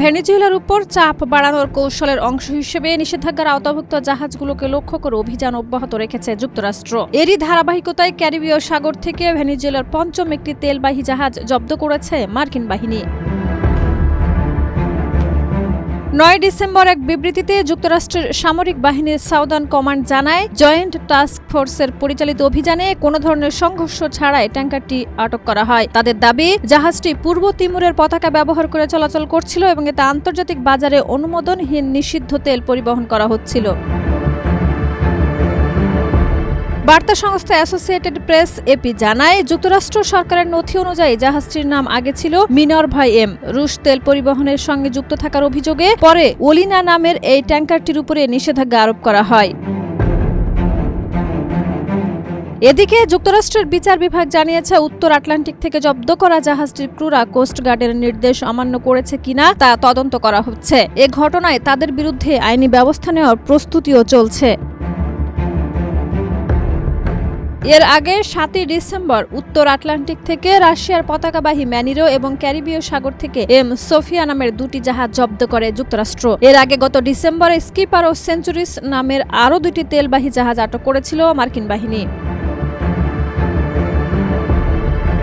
ভেনেজুয়েলার উপর চাপ বাড়ানোর কৌশলের অংশ হিসেবে নিষেধাজ্ঞার আওতাভুক্ত জাহাজগুলোকে লক্ষ্য করে অভিযান অব্যাহত রেখেছে যুক্তরাষ্ট্র। এরই ধারাবাহিকতায় ক্যারিবীয় সাগর থেকে ভেনেজুয়েলার পঞ্চম একটি তেলবাহী জাহাজ জব্দ করেছে মার্কিন বাহিনী। 9 ডিসেম্বর এক বিবৃতিতে যুক্তরাষ্ট্রের সামরিক বাহিনীর সাউদার্ন কমান্ড জানায়, জয়েন্ট টাস্ক ফোর্সের পরিচালিত অভিযানে কোনো ধরনের সংঘর্ষ ছাড়াই ট্যাঙ্কারটি আটক করা হয়। তাদের দাবি, জাহাজটি পূর্ব তিমুরের পতাকা ব্যবহার করে চলাচল করছিল এবং এতে আন্তর্জাতিক বাজারে অনুমোদনহীন নিষিদ্ধ তেল পরিবহন করা হচ্ছিল। বার্তা সংস্থা অ্যাসোসিয়েটেড প্রেস এপি জানায়, যুক্তরাষ্ট্র সরকারের নথি অনুযায়ী জাহাজটির নাম আগে ছিল মিনারভা এম। রুশ তেল পরিবহনের সঙ্গে যুক্ত থাকার অভিযোগে পরে ওলিনা নামের এই ট্যাঙ্কারটির উপরে নিষেধাজ্ঞা আরোপ করা হয়। এদিকে যুক্তরাষ্ট্রের বিচার বিভাগ জানিয়েছে, উত্তর আটলান্টিক থেকে জব্দ করা জাহাজটির ক্রুরা কোস্টগার্ডের নির্দেশ অমান্য করেছে কিনা তা তদন্ত করা হচ্ছে। এ ঘটনায় তাদের বিরুদ্ধে আইনি ব্যবস্থা নেওয়ার প্রস্তুতিও চলছে। এর আগে 7 ডিসেম্বর উত্তর আটলান্টিক থেকে রাশিয়ার পতাকাবাহী ম্যানিরো এবং ক্যারিবীয় সাগর থেকে এম সোফিয়া নামের দুটি জাহাজ জব্দ করে যুক্তরাষ্ট্র। এর আগে গত ডিসেম্বরে স্কিপার ও সেঞ্চুরিস নামের আরও দুটি তেলবাহী জাহাজ আটক করেছিল মার্কিন বাহিনী।